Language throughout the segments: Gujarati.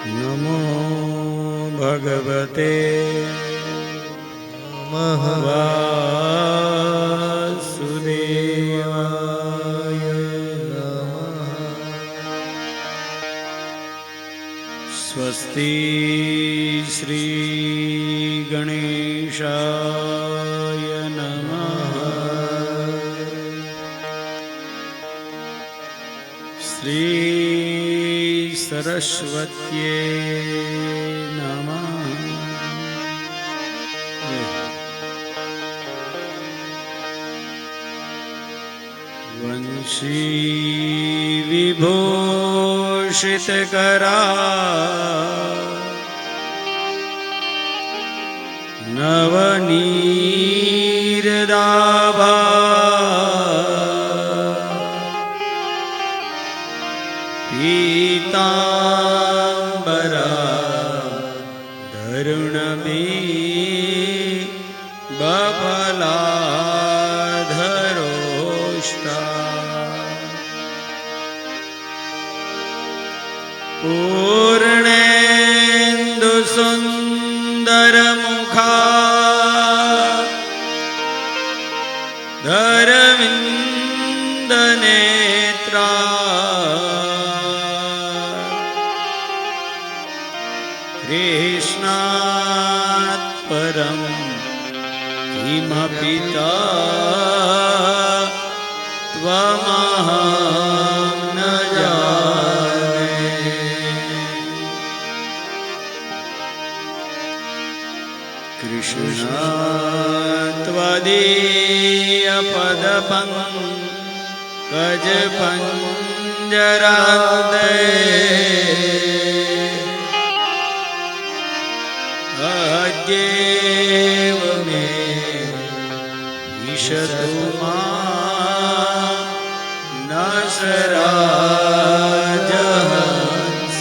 नमो भगवते वासुदेवाय स्वस्ति श्री गणेशाय नमः। श्री सरस्वत्यै नमः। वंशी विभूषितकरा नवनीरदाभा पीताम्बरा धरुणमे बफलाधरोष्टा पूर्णेन्दुसुन्दरमुखा धरविन्दनेत्रा कृष्णात् परं किमपि त्वमहं न जाने। कृष्ण त्वदीयपदपङ्कजपञ्जरान्ते अद्येव मे ईशतु मां न राजहंस।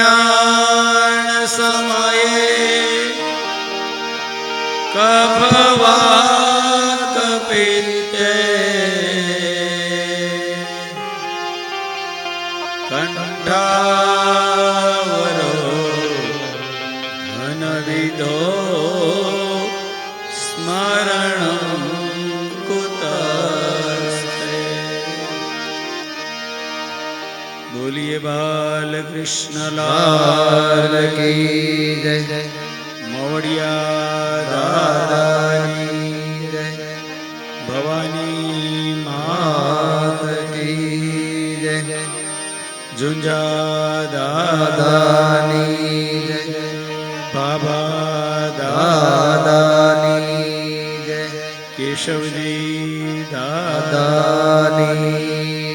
प्राणप्रयाण समये कफवातपित्ते कंठावरो धनविदो स्मरणं कुतस्ते। बोलिए बाल कृष्ण लाल की जय। मोवड़िया दादा की जय। भवानी मात की जय। झुंझा दादानी जय। बाबा दादानी जय। केशवजी दादानी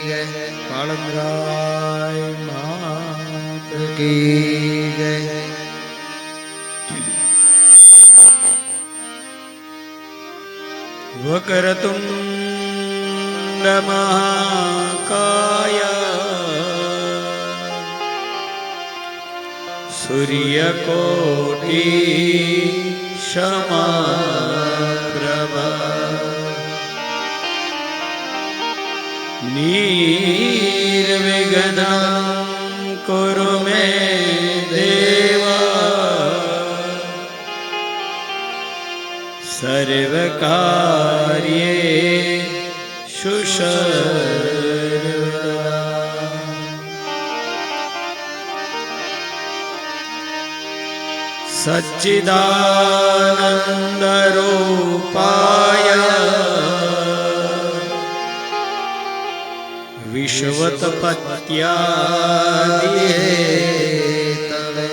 जय। कालंदराय मात की जय। वक्रतुंड महाकाय सूर्यकोटि समप्रभा निर्विघ्नं कुरु मे देव सर्वकार्येषु सर्वदा। सच्चिदानन्दरूपाय विश्वोत्पत्त्यादिहेतवे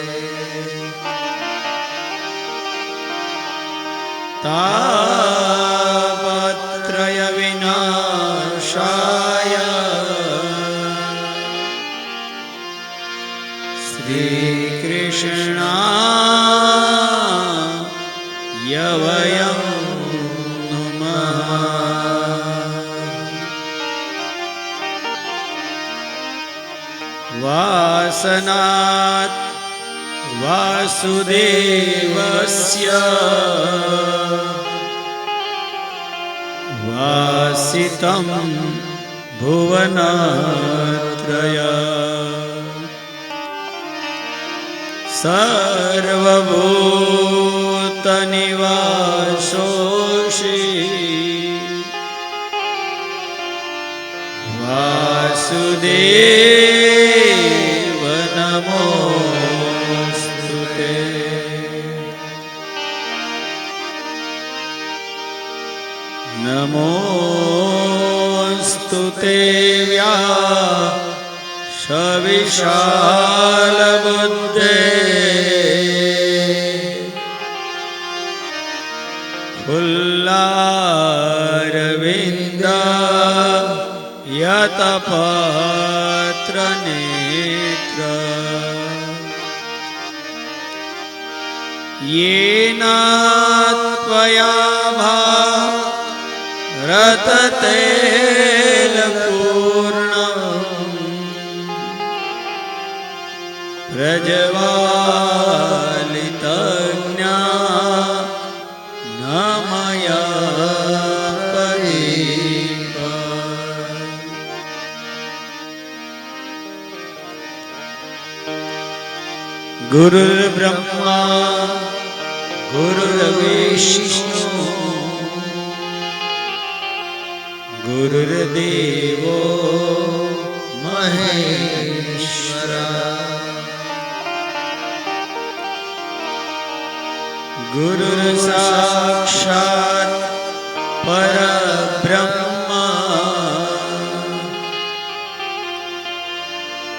तापत्रयविनाशाय श्रीकृष्णाय वयं नमः। वासनात् वासुदेवस्य वासितं भुवनत्रया सर्वभूतनिवासोऽसि वासुदेव नमोऽस्तुते। नमोऽस्तुते व्यासविशालबुद्धे फुल्लारविन्दायतपत्रनेत्र येन त्वया भारततैलपूर्णम् प्रज्वालितज्ञा न मया परीता। गुरुर्ब्रह्मा गुरुर्विष्णु गुरुर्देवो महेश्वरा। गुरुर्साक्षात् परब्रह्म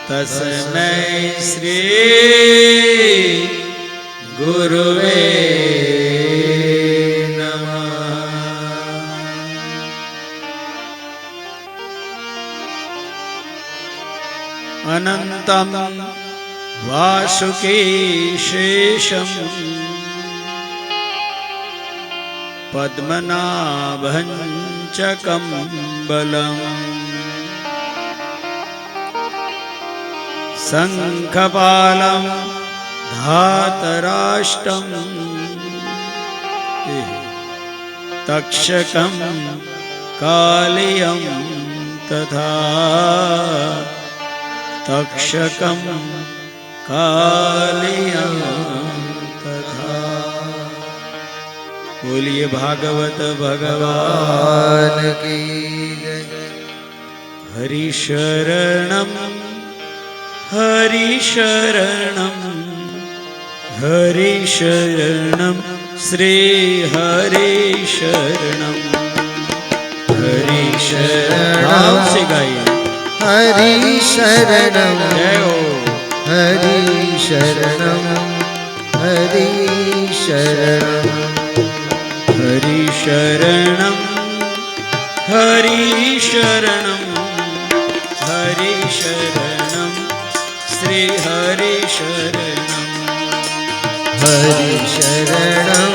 तस्मै श्री गुरुवे नमः। अनन्तं वासुकीशेषम् पद्मनाभं च कम्बलम् शङ्खपालं धातराष्टं तक्षकं कालियं तथा तक्षकं कालियं तथा। बोलिए भागवत भगवान की जय। हरि शरणं हरि शरणं हरि शरणं श्री हरि शरणं हरि शरणं से गाइए। हरि शरणं जय हो। हरि शरणं हरि शरणं हरि शरणं हरि शरणं हरि शरणं श्री हरि शरणं हरि शरणं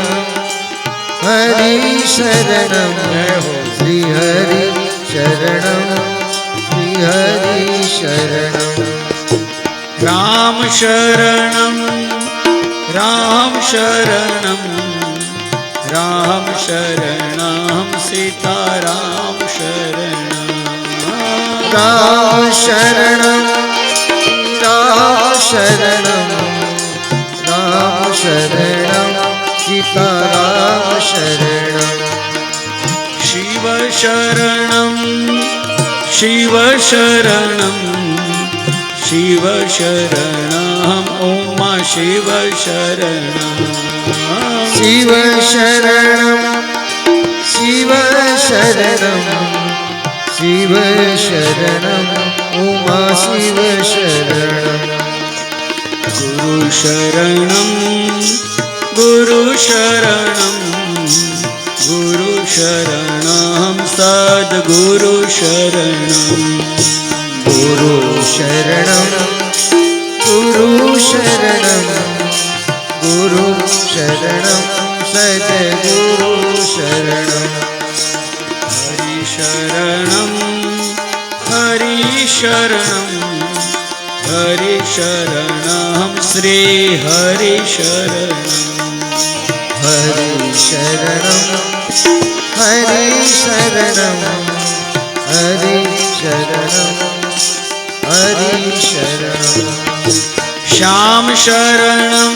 हरि शरणं जय हो। श्री हरि शरणं श्री हरि शरणं राम शरणं राम शरणं राम शरणं सीताराम शरणं राम शरणं राम शरणं राम शरणं सीताराम शरणं शिव शरणं शिव शरणं शिव शरणं उमा शिव शरणं शिव शरणं शिव शरणं शिव शरणं उमा शिव शरणं गुरु शरणं गुरु शरणं गुरु शरणं सद्गुरु शरणं गुरु शरणं गुरु शरणं गुरु शरणं सद्गुरु शरणं हरि शरणं हरि शरणं हरि शरणं श्री हरि शरणं हरि शरणं हरि शरणं हरि शरणं हरि शरणं श्याम शरणं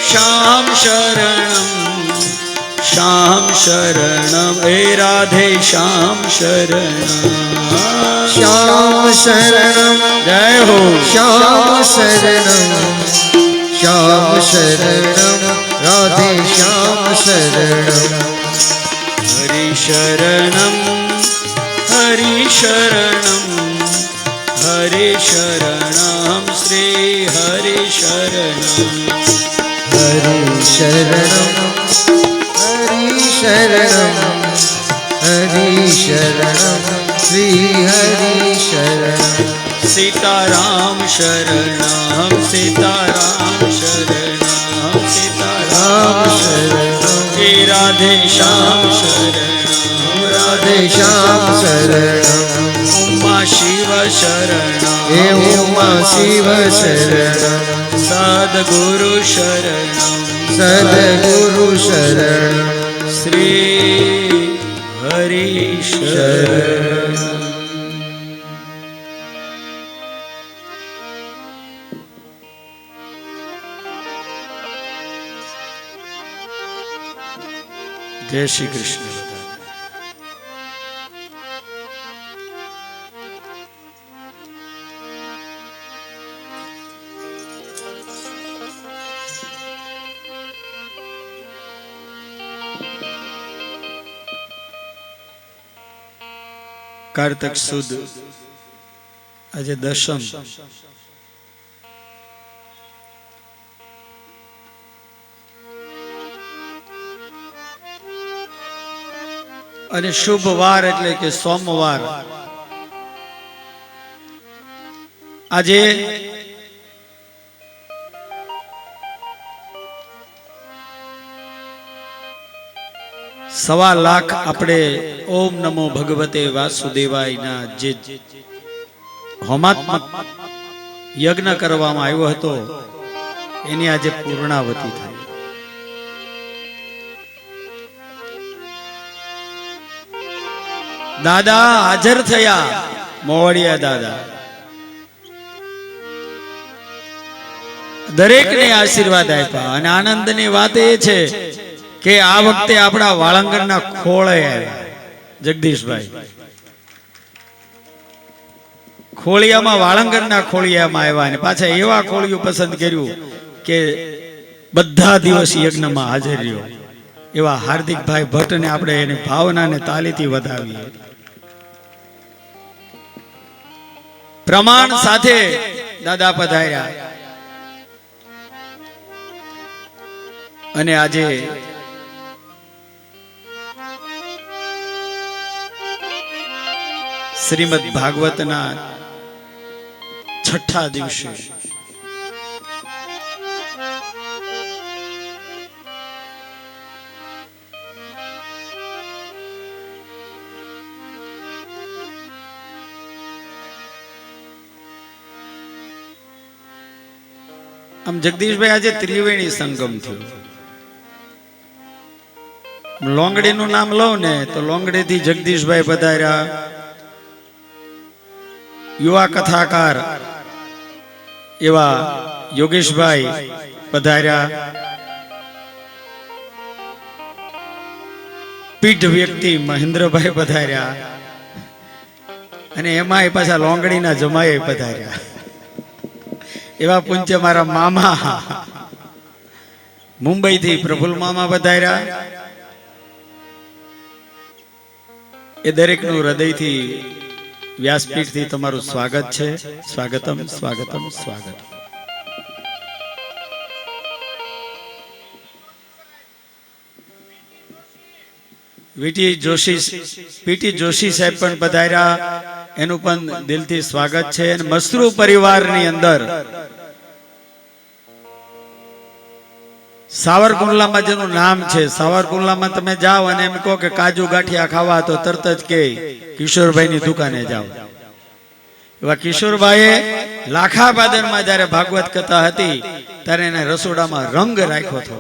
श्याम शरणं श्याम शरणं हे राधे श्याम शरणं श्याम शरणं जय हो श्याम शरणं श्याम शरणं राधे श्याम शरणं हरि शरणं हरि शरणं हरि शरणं श्री हरि शरणं हरि शरणं हरि शरणं हरि शरणं श्री हरि शरणं सीताराम शरणं सीताराम शरणं सीताराम राम शरणं हे राधे श्याम शरणं राधे श्याम शरणं उमा शिव शरणं हे उमा शिव शरणं सद्गुरु शरणं सद्गुरु शरणं श्री हरि शरणं जय श्री कृष्ण कार्तिक सुद आज दशम અને શુભ વાર એટલે કે સોમવાર આજે सवा लाख આપણે ओम नमो भगवते वासुदेवाय ना जे હોમાત્મક યજ્ઞ કરવામાં આવ્યો હતો એની આજે પૂર્ણાવતિ થઈ દાદા હાજર થયા મોવડિયા દાદા દરેકને આશીર્વાદ આપ્યા અને આનંદની વાત એ છે કે આ વખતે આપણા વાળંગણના ખોળે આવ્યા જગદીશભાઈ ખોળિયામાં વાળંગણના ખોળિયામાં આવ્યા અને પાછા એવા ખોળિયું પસંદ કર્યું કે બધા દિવસ યજ્ઞમાં હાજર રહ્યો એવા હાર્દિકભાઈ ભટ્ટને આપણે એની ભાવનાને તાલીથી વધાવીએ પ્રમાણ સાથે દાદા પધાર્યા અને આજે શ્રીમદ ભાગવતના છઠ્ઠા દિવસે આમ જગદીશભાઈ આજે ત્રિવેણી સંગમ થયો લોંગડી નું નામ લઉં ને તો લોંગડી થી જગદીશભાઈ પધાર્યા યુવા કથાકાર એવા યોગેશભાઈ પધાર્યા પીઠ વ્યક્તિ મહેન્દ્રભાઈ પધાર્યા અને એમાં પાછા લોંગડીના જમાઈ પધાર્યા એવા પૂંચ્ય મારા મામા મુંબઈ થી પ્રફુલ મામા પધાર્યા એ દરેકનું હૃદયથી વ્યાસપીઠથી તમારું સ્વાગત છે સ્વાગતમ સ્વાગતમ સ્વાગત પીટી જોશી સાહેબ પણ પધાર્યા એનું પણ દિલથી સ્વાગત છે અને મસરૂ પરિવારની અંદર સાવરકુંડલામાં જેનું નામ છે સાવરકુંડલામાં તમે જાઓ અને એમ કહો કે કાજુ ગાંઠિયા ખાવા તો તરત જ કે કિશોરભાઈની દુકાને જાઓ એવા કિશોરભાઈએ લાખાબાદરમાં જ્યારે ભાગવત કથા હતી ત્યારે એને રસોડામાં રંગ રાખ્યો હતો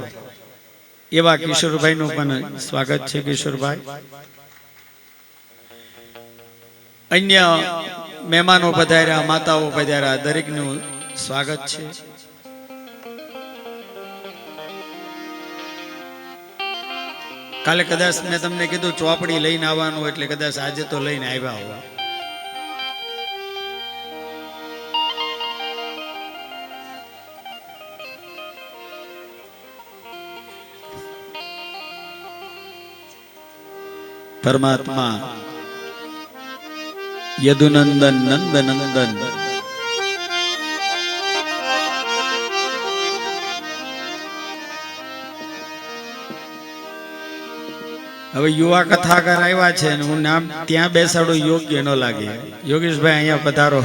એવા કિશોરભાઈનું પણ સ્વાગત છે કિશોરભાઈ અન્ય મહેમાનો પધાર્યા, માતાઓ પધાર્યા, દરેકનું સ્વાગત છે. કાલે કદાચ મેં તમને કીધું ચોપડી લઈને આવવાનું, એટલે કદાચ આજે તો લઈને આવ્યા હોવા. પરમાત્મા યદુનંદન નંદ નંદન હવે યુવા કથાકાર આવ્યા છે અને હું નામ ત્યાં બેસાડું યોગ્ય ન લાગે. યોગેશભાઈ અહીંયા પધારો.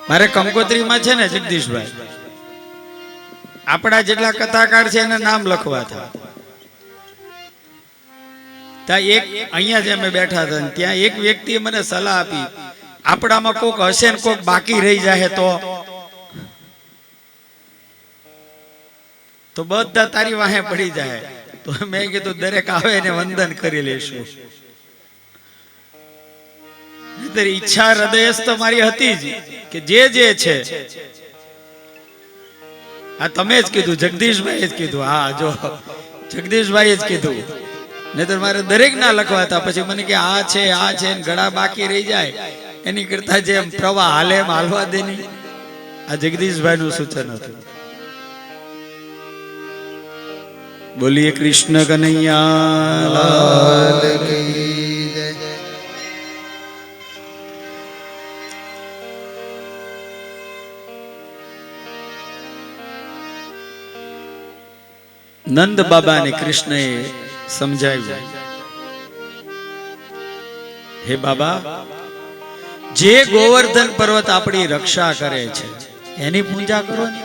મારે કંકોત્રીમાં છે ને જગદીશભાઈ, આપણા જેટલા કથાકાર છે એના નામ લખવા હતા. ત્યાં એક અહીંયા જે અમે બેઠા હતા ત્યાં એક વ્યક્તિએ મને સલાહ આપી, આપણામાં કોક હશે ને કોક બાકી રહી જાય તો બધા તારી વાહે પડી જાય. તો મેં કીધું દરેક આવે એને વંદન કરી લેશું. ઈચ્છા હૃદયસ્થ તો મારી હતી જ કે જે છે આ તમે જ કીધું, જગદીશભાઈ જ કીધું. હા જો જગદીશભાઈ જ કીધું, નહીતર મારે દરેક ના લખવા હતા. પછી મને કે આ છે ઘણા બાકી રહી જાય એની કરતા જેમ પ્રવાહ હાલે એમ હાલવા દેની. આ જગદીશભાઈ નું સૂચન હતું. બોલીએ કૃષ્ણ કનૈયા લાલ કી જય. નંદ બાબાને કૃષ્ણએ સમજાવ્યું, હે બાબા, જે ગોવર્ધન પર્વત આપણી રક્ષા કરે છે એની પૂજા કરો ને.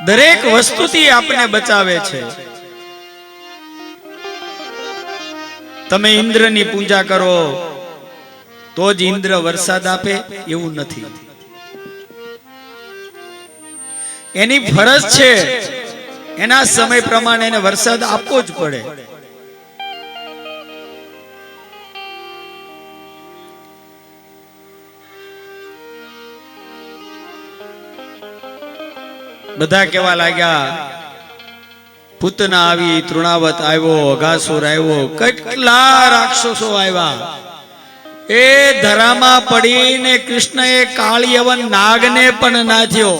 દરેક વસ્તુથી આપણે બચાવે છે. તમે ઇન્દ્રની પૂજા કરો તો જ ઇન્દ્ર વરસાદ આપે એવું નથી. એની ફરજ છે, એના સમય પ્રમાણે એને વરસાદ આપવો જ પડે. બધા કેવા લાગ્યા, પૂતના આવી, તૃણાવત આવ્યો, અઘાસુર આવ્યો, કેટલા રાક્ષસો આવ્યા. એ ધરામાં પડીને કૃષ્ણએ કાળિયવન નાગને પણ નાથ્યો.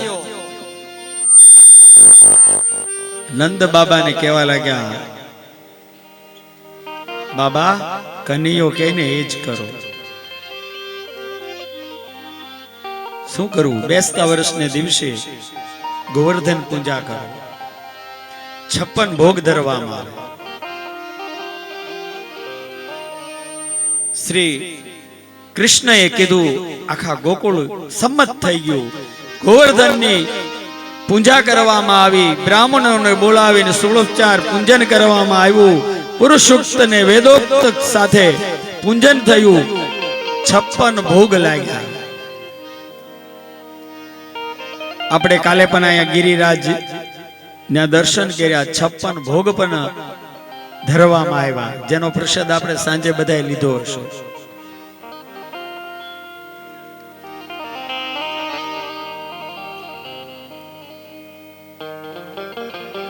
નંદ બાબાને કહેવા લાગ્યા, બાબા કનૈયો કહીને એ જ કરો. શું કરવું? બેસતા વર્ષને દિવસે ગોવર્ધન પૂજા કરો, 56 ભોગ ધરવામાં આવે. શ્રી કૃષ્ણએ કીધું, આખા ગોકુળ સંમત થઈ ગયું. ગોવર્ધનની પૂજા કરવામાં આવી. બ્રાહ્મણોને બોલાવીને ષોડશોપચાર પૂજન કરવામાં આવ્યું. પુરુષોક્ત ને વેદોક્ત સાથે પૂજન થયું. 56 ભોગ લાગ્યા. આપણે કાલે પણ અહીંયા ગિરિરાજ ના દર્શન કર્યા. 56 ભોગ પણ ધરવામાં આવ્યા, જેનો પ્રસાદ આપણે સાંજે બધાએ લીધો હશે.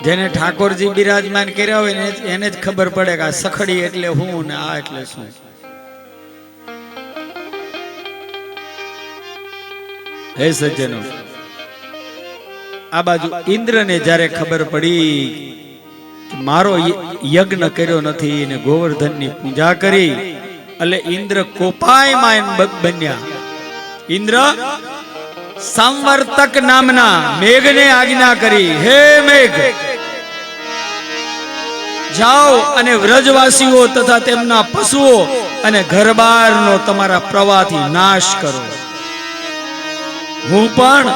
જેને ઠાકોરજી બિરાજમાન કર્યા હોય ને એને જ ખબર પડે કે આ સખડી એટલે હું ને આ એટલે શું. હે સજ્જનો, આ બાજુ ઇન્દ્રને જ્યારે ખબર પડી કે મારો યજ્ઞ કર્યો નથી ને ગોવર્ધનની પૂજા કરી, એટલે ઇન્દ્ર કોપાયમાન બન્યા. ઇન્દ્ર સંવર્તક નામના મેઘને આજ્ઞા કરી, હે મેઘ, જાઓ અને વ્રજવાસીઓ તથા તેમના પશુઓ અને ઘરબારનો તમારા પ્રવાહથી નાશ કરો. હું પણ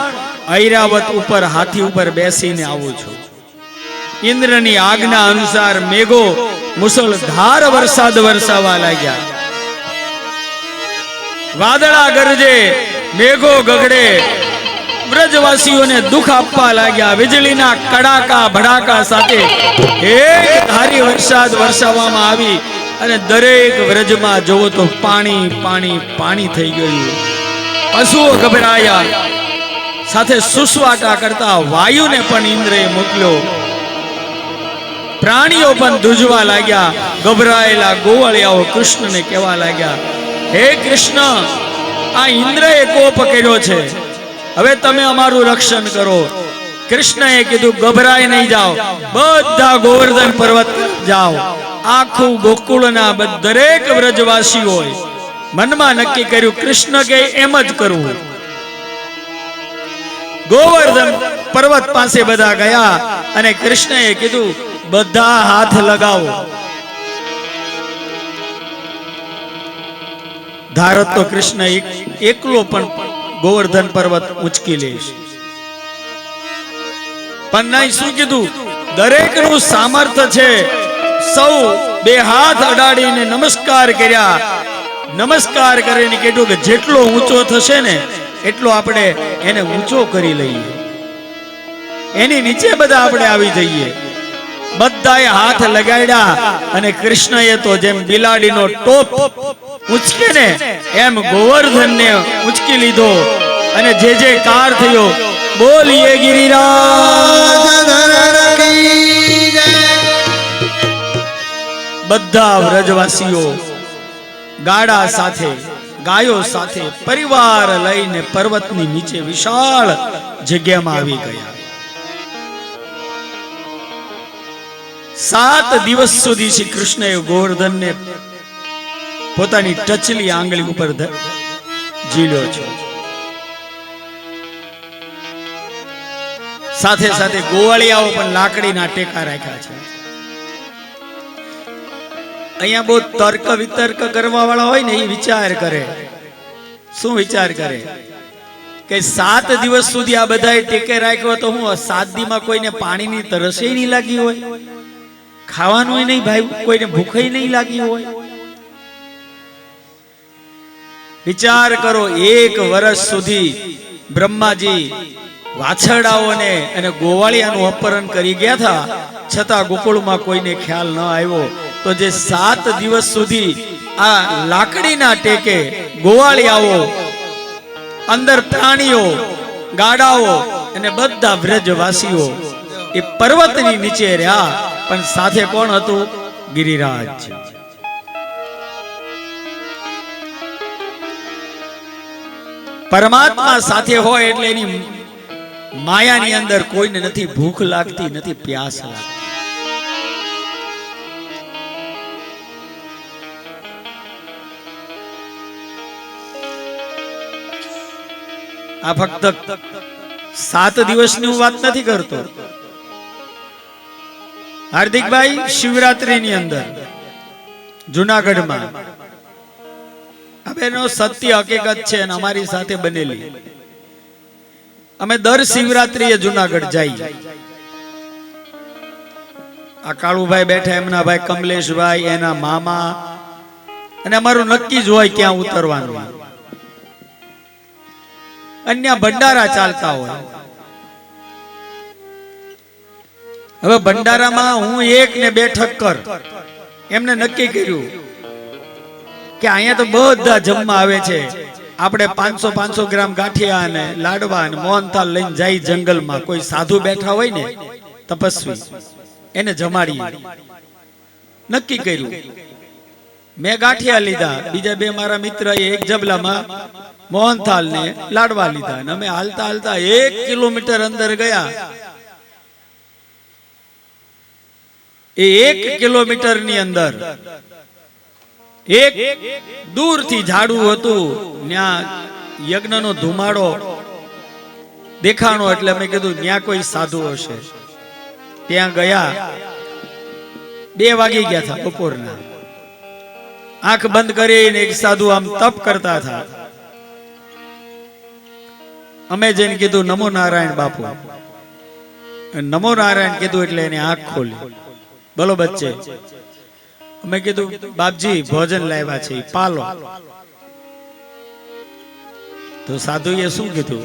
ઐરાવત ઉપર હાથી ઉપર બેસીને આવું છું. ઇન્દ્રની આજ્ઞા અનુસાર મેઘો મુસળધાર વરસાદ વરસાવવા લાગ્યા. વાદળા ગરજે, મેઘો ગગડે, વ્રજવાસીઓને દુઃખ આપવા લાગ્યા. વીજળીના કડાકા ભડાકા સાથે એક ધારી વરસાદ વરસાવવામાં આવી અને દરેક વ્રજમાં જોવો તો પાણી પાણી પાણી થઈ ગયું. પશુઓ ગભરાયા, સાથે સુસવાટા કરતા વાયુને પણ ઇન્દ્રએ મોકલ્યો. પ્રાણીઓ પણ ધ્રુજવા લાગ્યા. ગભરાયેલા ગોવાળિયાઓ કૃષ્ણને કહેવા લાગ્યા, હે કૃષ્ણ, આ ઇન્દ્રએ કોપ કર્યો છે, હવે તમે અમારું રક્ષણ કરો. કૃષ્ણએ કીધું, ગભરાય નહીં જાઓ, બધા ગોવર્ધન પર્વત જાઓ. આખું ગોકુળના દરેક વ્રજવાસીઓએ મનમાં નક્કી કર્યું, કૃષ્ણ કે એમ જ કરવું. ગોવર્ધન પર્વત પાસે બધા ગયા અને કૃષ્ણએ કીધું, બધા હાથ લગાવો. ધારો તો કૃષ્ણ એકલો પણ ગોવર્ધન પર્વત ઉંચકી લેશે, પણ નહીં. શું કીધું? દરેકનું સામર્થ્ય છે. સૌ બે હાથ અડાડીને નમસ્કાર કર્યા. નમસ્કાર કરીને કીધું કે જેટલો ઊંચો થશે ને એટલો આપણે એને ઊંચો કરી લઈએ, એની નીચે બધા આપણે આવી જઈએ. બધાએ હાથ લગાડ્યા અને કૃષ્ણએ તો જેમ બિલાડીનો ટોપ ઉંચકે ને એમ ગોવર્ધનને ઉંચકી લીધો અને જે જે કાર થયો, બોલીએ ગિરિરાજ. બધા વ્રજવાસીઓ ગાડા સાથે, ગાયો સાથે, પરિવાર લઈને પર્વતની નીચે વિશાળ જગ્યામાં આવી ગયા. 7 દિવસ સુધી શ્રી કૃષ્ણએ ગોવર્ધનને પોતાની ટચલી આંગળી ઉપર ઝીલ્યો છે. સાથે સાથે ગોવાળિયાઓ પણ લાકડીના ટેકા રાખ્યા છે. અહીંયા બહુ તર્ક વિતર્ક કરવા વાળા હોય ને એ વિચાર કરે. શું વિચાર કરે? કે 7 દિવસ સુધી આ બધાએ ટેકે રાખ્યો તો હું 7 દીમાં કોઈને પાણીની તરસે નહીં લાગી હોય, ખાવાનું નહીં ભાઈ, કોઈને ભૂખે નહીં લાગી હોય. વિચાર કરો, 1 વર્ષ સુધી બ્રહ્માજી વાછરડાઓને અને ગોવાળિયાનું અપહરણ કરી ગયા હતા, છતાં ગોકુળમાં કોઈને ખ્યાલ ન આવ્યો. તો જે 7 દિવસ સુધી આ લાકડીના ટેકે ગોવાળિયાઓ, અંદર પ્રાણીઓ, ગાડાઓ અને બધા વ્રજવાસીઓ એ પર્વતની નીચે રહ્યા, પણ સાથે કોણ હતું? ગિરિરાજ. પરમાત્મા સાથે હોય એટલે એની માયાની અંદર કોઈને નથી ભૂખ લાગતી, નથી પ્યાસ લાગતી. આ ફક્ત 7 દિવસની હું વાત નથી કરતો. હાર્દિકભાઈ, શિવરાત્રીની અંદર જુનાગઢમાં આ બેનો સત્ય હકીકત છે અને અમારી સાથે બનેલી. અમે દર શિવરાત્રીએ જુનાગઢ જઈએ. આ કાળુભાઈ બેઠા, એમના ભાઈ કમલેશભાઈ, એના મામા, અને અમારું નક્કી જ હોય ક્યાં ઉતરવાનું. અન્ય ભંડારા ચાલતા હોય. હવે ભંડારામાં હું 1 ને 2 ઠક્કર એમને નક્કી કર્યું કે અહીંયા તો બધા જમવા આવે છે, આપણે 500 ગ્રામ ગાંઠિયા અને લાડવા અને મોહનથાળ લઈને જાય જંગલમાં. કોઈ સાધુ બેઠા હોય ને, તપસ્વી, એને જમાડીએ. નક્કી કર્યું. મેં ગાંઠિયા લીધા, બીજા 2 મારા મિત્ર એક જબલામાં મોહનથાળ ને લાડવા લીધા, અને અમે હાલતા હાલતા 1 કિલોમીટર અંદર ગયા. એ 1 કિલોમીટર ની અંદર એક દૂરથી ઝાડું હતું, ત્યાં યજ્ઞનો ધુમાડો દેખાણો, એટલે મેં કીધું ત્યાં કોઈ સાધુ હશે. ત્યાં ગયા. 2 વાગી ગયા હતા બપોરના. આંખ બંધ કરીને એક સાધુ આમ તપ કરતા હતા. અમે જઈને કીધું, નમો નારાયણ બાપુ. નમો નારાયણ કીધું એટલે એને આંખ ખોલી. બોલો બચ્ચે. અમે કીધું, બાપજી ભોજન લાવ્યા છે, પાલો. તો સાધુએ શું કીધું?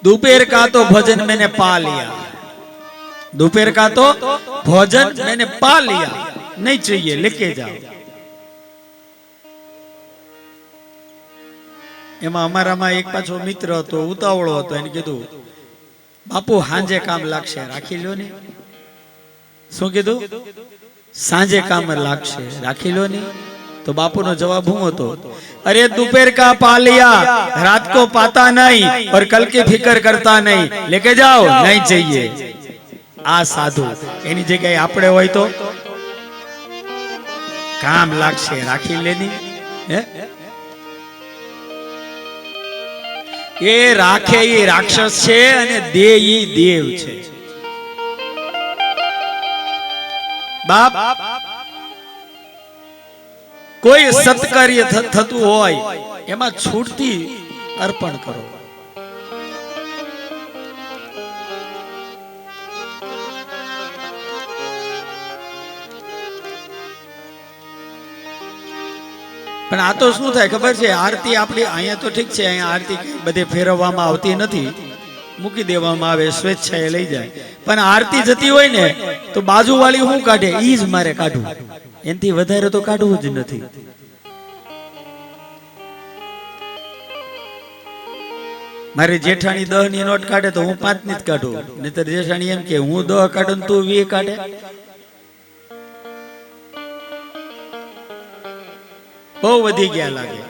दोपहर का तो भोजन मैंने पा लिया, दोपहर का तो भोजन मैंने पा लिया, नहीं चाहिए लेके जाओ। એમાં અમારામાં એક પાછો મિત્ર હતો, ઉતાવળો હતો, એને કીધું બાપુ સાંજે કામ લાગશે, રાખી લો ને। શું કીધું? સાંજે કામ લાગશે, રાખી લો ને। तो बापू नो जवाब हूं तो, अरे दोपहर का पा लिया, रात को पाता नहीं और कल की फिक्र करता नहीं, लेके जाओ, नहीं चाहिए। आ साधु एनी जगह आपड़े होय तो काम लागशे, राखी लेनी। ये राखे ये राक्षस छे अने दे ई देव छे। बाप कोई सत्कार्य थतुं होय एमां छूटती अर्पण करो। पण आ तो शुं थाय खबर छे? आरती आपणी अहींया तो ठीक छे, अहींया आरती बधे फेरववामां आवती नथी, मूकी देवामां आवे, स्वेच्छाए लई जाय। पण आरती जती होय ने तो बाजूवाળી हुं काढे, ई ज मारे काढવું, एनथी વધારે तो काढવું ज नथी। मारी जेठाणी 10 ની નોટ કાઢે તો હું 5 ની જ કાઢું, નહીતર જેઠાણી એમ કે હું 10 કાઢું તું 20 કાઢે। બહુ વધી ગયા લાગે।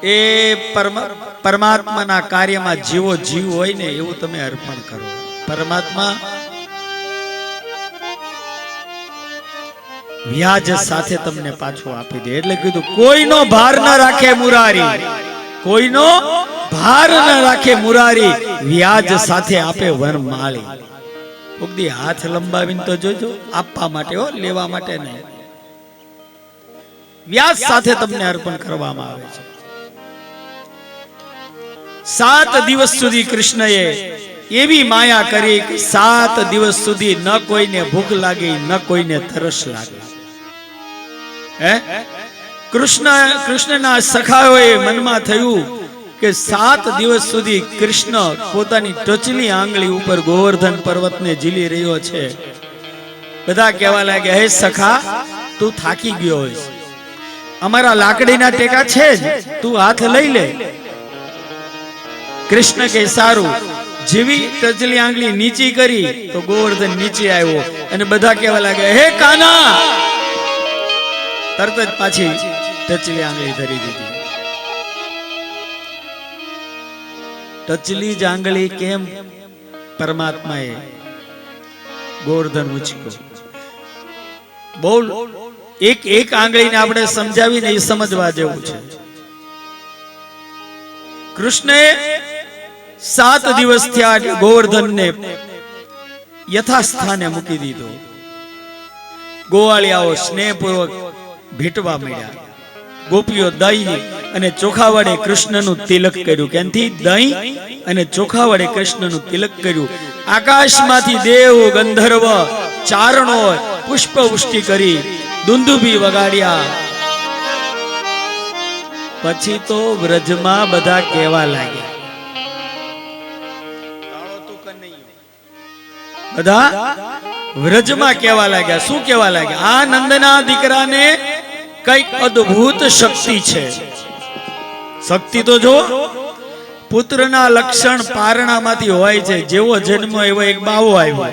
એ પરમાત્માના કાર્યમાં જીવો જીવ હોય ને એવું તમે અર્પણ કરો। પરમાત્મા વ્યાજ સાથે તમને પાછું આપી દે। એટલે કીધું કોઈનો ભાર ન રાખે મુરારી, કોઈનો ભાર ન રાખે મુરારી, વ્યાજ સાથે આપે વરમાળી। ઉગદી હાથ લંબાવીને તો જોજો, આપવા માટે હો, લેવા માટે નહીં। વ્યાજ સાથે તમને અર્પણ કરવામાં આવે છે। 7 દિવસ સુધી કૃષ્ણએ એવી માયા કરી કે 7 દિવસ સુધી ન કોઈને ભૂખ લાગી, ન કોઈને તરસ લાગી। કૃષ્ણના સખાઓએ મનમાં થયું કે 7 દિવસ સુધી કૃષ્ણ પોતાની ટચલી આંગળી ઉપર ગોવર્ધન પર્વતને ઝીલી રહ્યો છે। બધા કહેવા લાગ્યા, હે સખા તું થાકી ગયો હોઈશ, અમારા લાકડીના ટેકા છે જ, તું હાથ લઈ લે। કૃષ્ણ કે સારું। જેવી ટચલી આંગળી નીચી કરી તો ગોવર્ધન નીચે આવ્યો અને બધા કહેવા લાગ્યા, હે કાના, તરત જ પાછી ટચલી આંગળી ધરી દીધી। ટચલી જ આંગળી કેમ પરમાત્માએ ગોવર્ધન ઉચક્યો? બોલ, એક આંગળીને આપણે સમજાવીને એ સમજવા જેવું છે। કૃષ્ણએ 7 દિવસ થયા એટલે ગોવર્ધનને યથાસ્થાને મૂકી દીધો। ગોવાળિયાઓ સ્નેહપૂર્વક ભેટવા મળ્યા। ગોપીઓ દહીં અને ચોખા વડે કૃષ્ણનું તિલક કર્યું। કેનથી? દહીં અને ચોખા વડે કૃષ્ણનું તિલક કર્યું। આકાશમાંથી દેવ ગંધર્વ ચારણો પુષ્પવૃષ્ટિ કરી, દુંદુભી વગાડ્યા। પછી તો વ્રજમાં બધા કહેવા લાગ્યા, બધા વ્રજમાં કહેવા લાગ્યા। શું કહેવા લાગ્યા? આ નંદના દીકરાને કઈક અદ્ભુત શક્તિ છે। શક્તિ તો જો, પુત્રના લક્ષણ પારણામાંથી હોય છે। જેવો જન્મ એવો એક બાવો આવ્યો,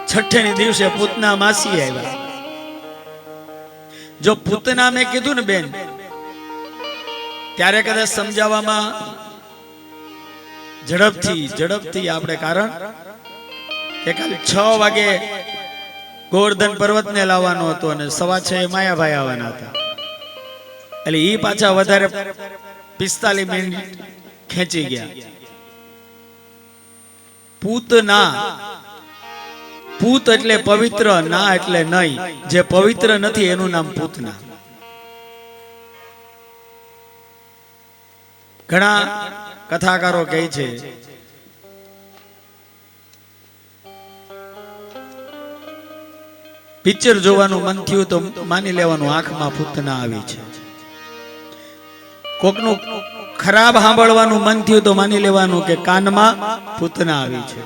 છઠ્ઠેને દિવસે પૂતના માસી આવ્યા। જો પૂતના મેં કીધું ને બેન, ત્યારે કદાચ સમજાવવામાં ઝડપથી આપણે, કારણ કે કાલે 6 વાગે ગોવર્ધન પર્વતને લાવવાનો હતો અને 6:15 માયાભાઈ આવવાના હતા, એટલે ઈ પાછા વધારે 45 મિનિટ ખેંચી ગયા। પૂતના, પૂત એટલે પવિત્ર, ના એટલે નહીં, જે પવિત્ર નથી એનું નામ પૂતના। ઘણા કથાકારો કહે છે પિક્ચર જોવાનું મન થયું તો માની લેવાનું આંખમાં પૂતના આવી છે। કોકનું ખરાબ સાંભળવાનું મન થયું તો માની લેવાનું કે કાનમાં પૂતના આવી છે.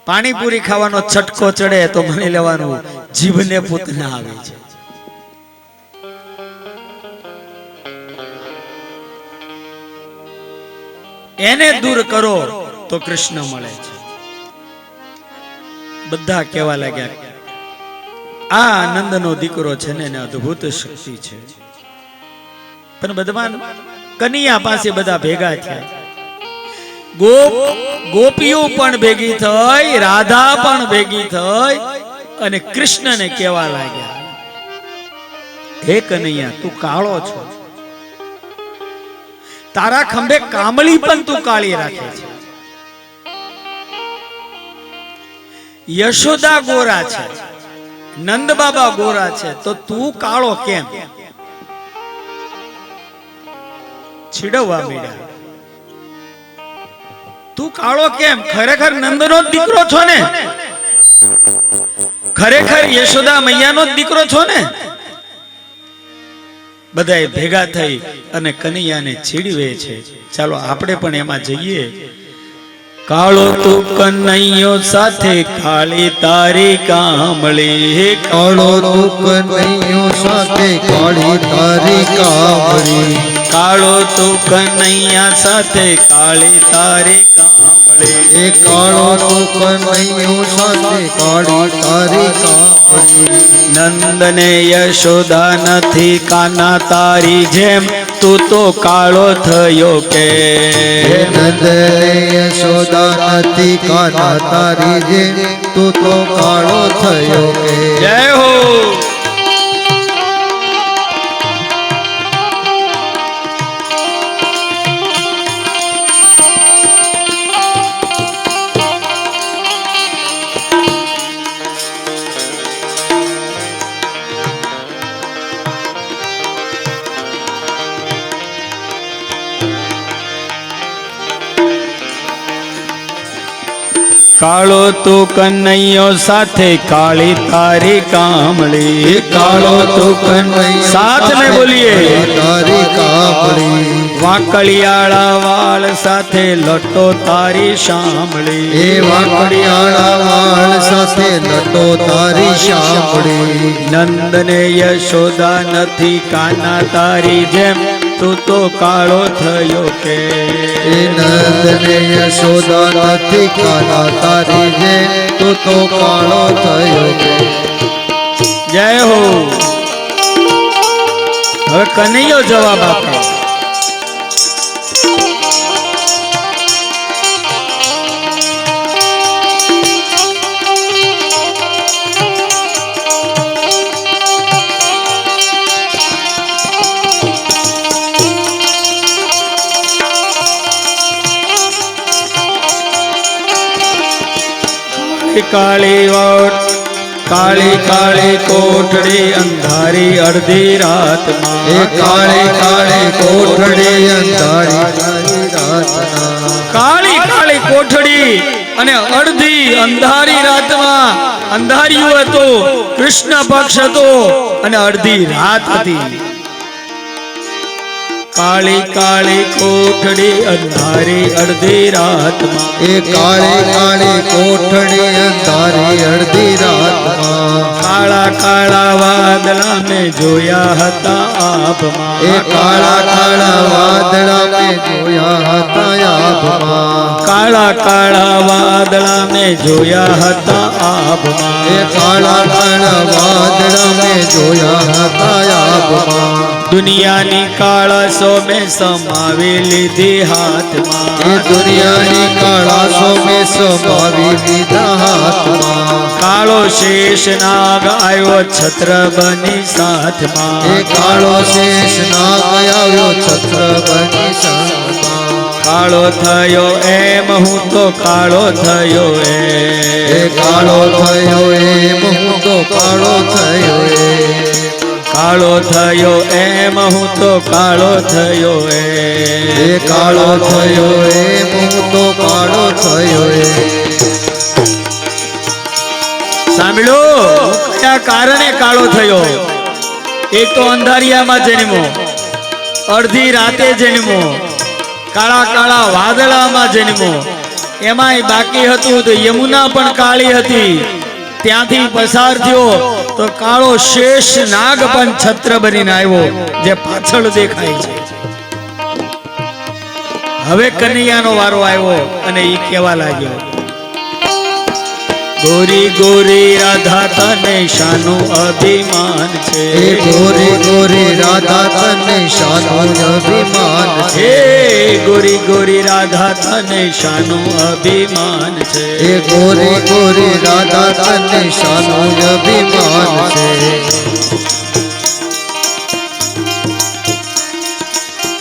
પાણીપુરી ખાવાનો છટકો ચડે તો માની લેવાનું જીભને પૂતના આવી છે. એને દૂર કરો તો કૃષ્ણ મળે છે. બધા કહેવા લાગ્યા આ આનંદનો દીકરો છે ને એને અદ્ભુત શક્તિ છે. પણ બધા કનૈયા પાસે બધા ભેગા થયા. ગોપીઓ પણ ભેગી થઈ, રાધા પણ ભેગી થઈ અને કૃષ્ણને કહેવા લાગ્યા, હે કનૈયા, તું કાળો છો, તારા ખંભે કામળી પણ તું કાળી રાખે છે. યશોદા ગોરા છે, નંદ બાબા ગોરા છે, તો તું કાળો કેમ? છીડવવા માંડ્યા, તું કાળો કેમ? ખરેખર નંદનો જ દીકરો છો ને? ખરેખર યશોદા મૈયાનો જ દીકરો છો ને? બધાએ ભેગા થઈ અને કનૈયાને છીડવે છે. ચાલો આપણે પણ એમાં જઈએ. કાળો તું કનૈયો સાથે કાળી તારી કામળી, કાળો તું કનૈયો સાથે કાળી તારી કામળી, કાળો તું કનૈયા સાથે કાળી તારી કામળી, એ કાળો તું કનૈયો સાથે કાળી તારી કામળી. નંદને યશોદા નથી કાના તારી જેમ, તું તો કાળો થયો કે? હે નંદને યશોદા નથી કાના તારી જેમ, તું તો કાળો થયો કે? જય હો. કાળો તું કનૈયો સાથે કાળી તારી કામળી, કાળો તું કનૈયો સાથ में બોલીએ તારી કામળી, વાંકળિયાળા વાળ સાથે લટો તારી શામળી, એ વાંકડિયાળા વાળ સાથે લટો તારી શામળી. નંદને યશોદા નથી કાના તારી જેમ, તું તો કાળો થયો કે? એ નંદને યશોદા નથી કાના તારી જેમ, તું તો કાળો થયો કે? જય હો. હવે કનૈયો જવાબ આપે, કાળી વાટ કાળી કાળી કોઠડી અંધારી અડધી રાતમાં, એ કાળી કાળી કોઠડી અંધારી રાતના, કાળી કાળી કોઠડી અને અડધી અંધારી રાતમાં. અંધારિયું હતું, કૃષ્ણ પક્ષ હતો અને અડધી રાત હતી. કાળી કાળી કોઠડી અંધારી અડધી રાતમાં, એ કાળી કાળી કોઠડી અંધારી અડધી રાતમાં, કાળા કાળા વાદળા મેં જોયા હતા આભમાં, એ કાળા કાળા વાદળા મેં જોયા હતા આભમાં, કાળા કાળા વાદળા મેં જોયા હતા આભમાં, એ કાળા કાળા વાદળા મેં જોયા હતા આભમાં, દુનિયાની કાળસો મેં સમાવી લીધી હાથમાં, એ દુનિયાની કાળાસો મેં સમાવી લીધા હાથમાં, કાળો શેષ નાગ આવ્યો છત્ર બની સાથમાં, એ કાળો શેષ નાગ આવ્યો છત્ર બની સાથમાં, કાળો થયો એમ હું તો કાળો થયો એ કાળો થયો એમ હું તો કાળો થયો કાળો થયો એમ હું તો કાળો થયો એ કાળો થયો એમ હું તો કાળો થયો સાંભળો, કયા કારણે કાળો થયો? એક તો અંધારિયામાં જન્મો, અડધી રાતે જન્મો, કાળા કાળા વાદળામાં જન્મો, એમાંય બાકી હતું તો યમુના પણ કાળી હતી, ત્યાંથી પસાર થયો તો કાળો શેષ નાગ પણ છત્ર બનીને આવ્યો, જે પાછળ દેખાય છે. હવે કનૈયાનો વારો આવ્યો અને ઈ કહેવા લાગ્યો, ગોરી ગોરી રાધા તને શાનું અભિમાન છે, ગોરી ગોરી રાધા તને શાનું અભિમાન છે, ગોરી ગોરી રાધા તને શાનું અભિમાન છે, ગોરી ગોરી રાધા તને શાનું અભિમાન છે,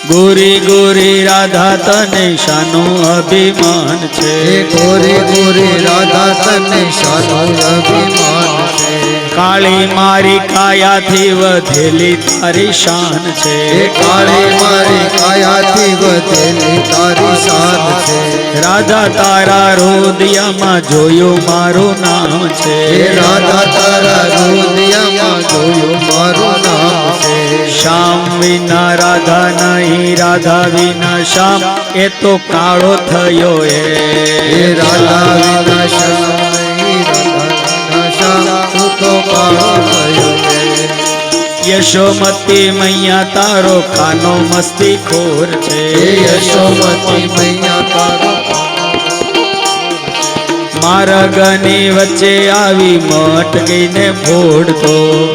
ગોરી ગોરી રાધા તને શાનું અભિમાન છે, ગોરી ગોરી રાધા તને શાનું અભિમાન છે, કાળી મારી કાયાથી વધેલી તારી શાન છે, કાળી મારી કાયાથી વધેલી તારી શાન છે, રાધા તારા હૃદયમાં જોયું મારું નામ છે, રાધા તારા હૃદયમાં જોયું મારું નામ છે, શ્યામ વિના રાધા નહીં, રાધા વિના શ્યામ એ તો કાળો થયો એ રાધા વિના શ્યામ નહીં, રાધા વિના શ્યામ તું તો કાળો થયો છે, યશોમતી મૈયા તારો ખાનો મસ્તી ખોર છે, યશોમતી મૈયા તારો માર્ગની વચ્ચે આવી મટકીને ફોડતો,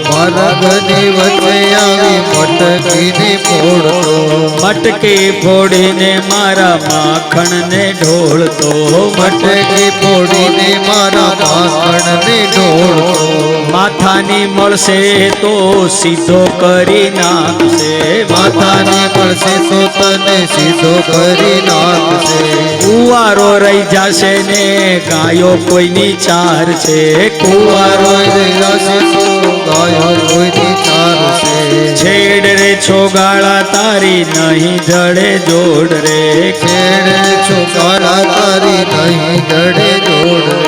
માર્ગની વચ્ચે આવી મટકીને ફોડતો, મટકી ફોડીને મારા માખણને ઢોળતો, મટકી ફોડીને મારા માખણને ઢોળતો, માથાની મળશે તો સીધો કરી નાખશે, માથાની મળશે તો તને સીધો કરી નાખશે, કુંવારો રહી જશે ને ગાયો કોઈની ચાર છે, કુંવારો રહી જશે તો ગાયો કોઈની ચાર છે, છેડ રે છોગાળા તારી નહીં જડે જોડ રે, છેડ છોકરા તારી નહીં જડે જોડ રે,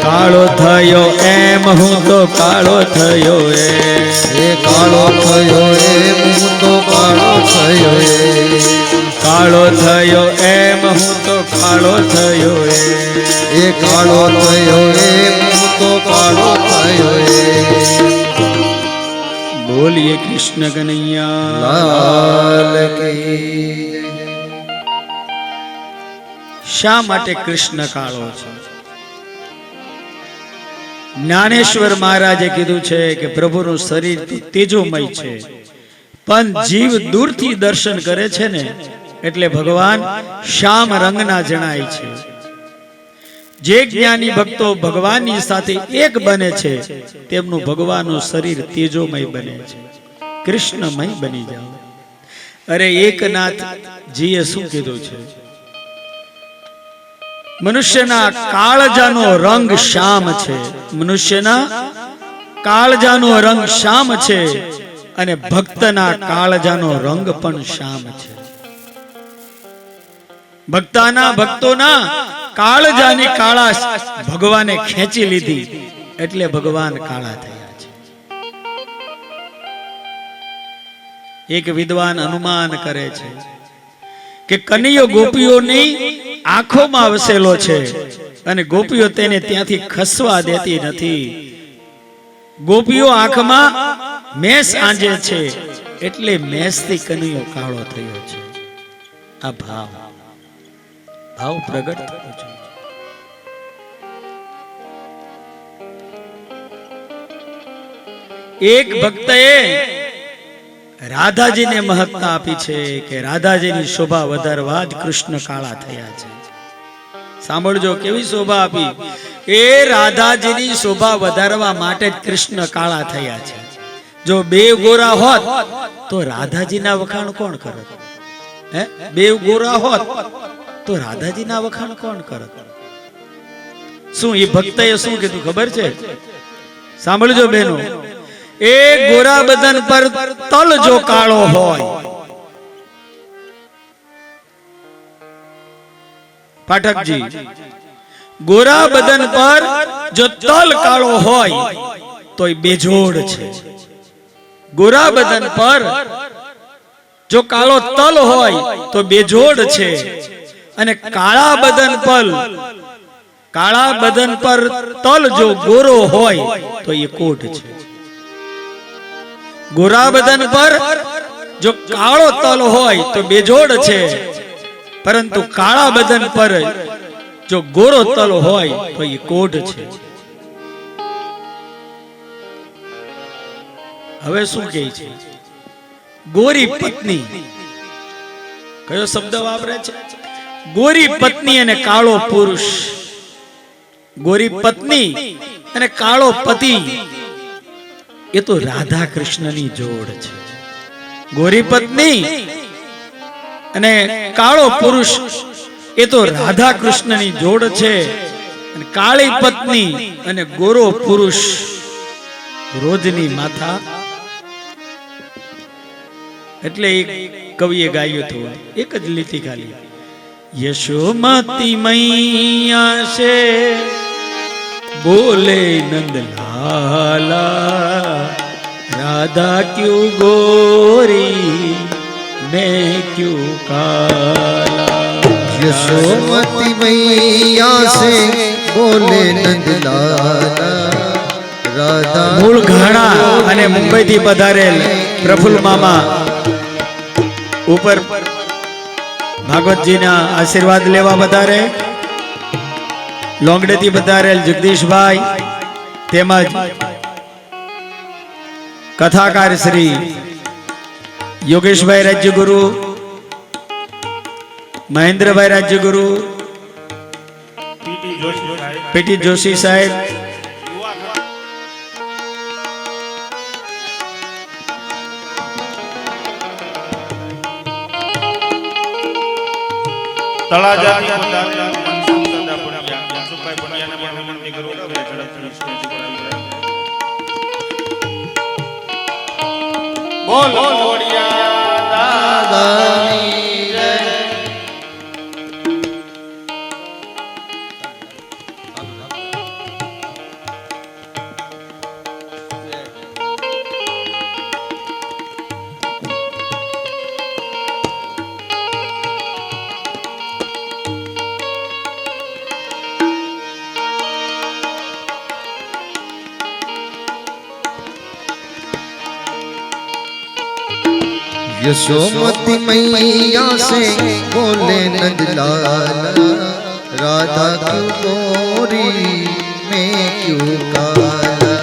કાળો થયો એમ હું તો કાળો થયો એ કાળો થયો એમ હું તો કાળો થયો કાળો થયો એમ હું તો કાળો થયો એ કાળો થયો એમ હું તો કાળો થયો બોલીએ કૃષ્ણ કનૈયા લાલ કી. શા માટે કૃષ્ણ કાળો છે? જ્ઞાનેશ્વર મહારાજે કીધું છે કે પ્રભુનું શરીર તેજોમય છે, પણ જીવ દૂરથી દર્શન કરે છે ને એટલે ભગવાન શ્યામ રંગના જણાય છે. જે જ્ઞાની ભક્તો ભગવાનની સાથે એક બને છે તેમનું ભગવાનનું શરીર તેજોમય બને છે, કૃષ્ણમય બની જાવ. અરે એકનાથજીએ શું કીધું છે? મનુષ્યના કાળજાનો રંગ શ્યામ છે, મનુષ્યના કાળજાનો રંગ શ્યામ છે અને ભક્તના કાળજાનો રંગ પણ શ્યામ છે. ભક્તોના કાળજાની કાળાશ ભગવાને ખેંચી લીધી એટલે ભગવાન કાળા થયા છે. એક વિદ્વાન અનુમાન કરે છે કે કનૈયો ગોપીઓની આંખોમાં વસેલો છે અને ગોપીઓ તેને ત્યાંથી ખસવા દેતી નથી. ગોપીઓ આંખમાં મેસ આંજે છે એટલે મેસથી કનૈયો કાળો થયો છે. આ ભાવ પ્રગટ થયો છે. એક ભક્તએ રાધાજીને મહત્તા આપી છે કે રાધાજીની શોભા વધારવા જ કૃષ્ણ કાળા થયા છે. સાંભળજો કેવી શોભા આપી. એ રાધાજીની શોભા વધારવા માટે જ કૃષ્ણ કાળા થયા છે. જો બે ગોરા હોત તો રાધાજીના વખાણ કોણ કરત? બે ગોરા હોત તો રાધાજીના વખાણ કોણ કરત? શું એ ભક્તએ શું કીધું ખબર છે? સાંભળજો બહેનો, એ ગોરા બદન પર તલ જો કાળો હોય, પાઠકજી, ગોરા બદન પર જો તલ કાળો હોય તો એ બેજોડ છે. ગોરા બદન પર જો કાળો તલ હોય તો બેજોડ છે, અને કાળા બદન પર તલ જો ગોરો હોય તો એ કોટ છે. ગોરા બદન પર જો કાળો તલ હોય તો બેજોડ છે, પરંતુ કાળા બદન પર જો ગોરો તલ હોય તો એ કોઢ છે. હવે શું કહે છે? ગોરી પત્ની કયો શબ્દ વાપરે છે? ગોરી પત્ની અને કાળો પુરુષ. ગોરી પત્ની અને કાળો પતિ એ તો રાધા કૃષ્ણની જોડ છે. ગોરી પત્ની અને કાળો પુરુષ એ તો રાધા કૃષ્ણની જોડ છે. અને કાળી પત્ની અને ગોરો પુરુષ રોજની માથા. એટલે એક કવિએ ગાયું હતું એક જ લીટી ખાલી, યશોમતી મૈયા છે બોલે નંદલાલા, राधा क्यों गोरी मैं क्यों काला. यशोमती मैया से बोले नंदलाला, राधा મૂળ ઘાણા અને મુંબઈ થી પધારેલ પ્રફુલ્લ મામા ઉપર ભાગવતજીના આશીર્વાદ લેવા પધારે. લોંગડે થી પધારેલ જગદીશભાઈ તેમજ કથાકાર શ્રી યોગેશભાઈ રાજ્યગુરુ, મહેન્દ્રભાઈ રાજ્યગુરુ, પીટી જોશી સાહેબ, यशोमती मैया से बोले नंदलाला, राधा क्यों गोरी मैं क्यों काला.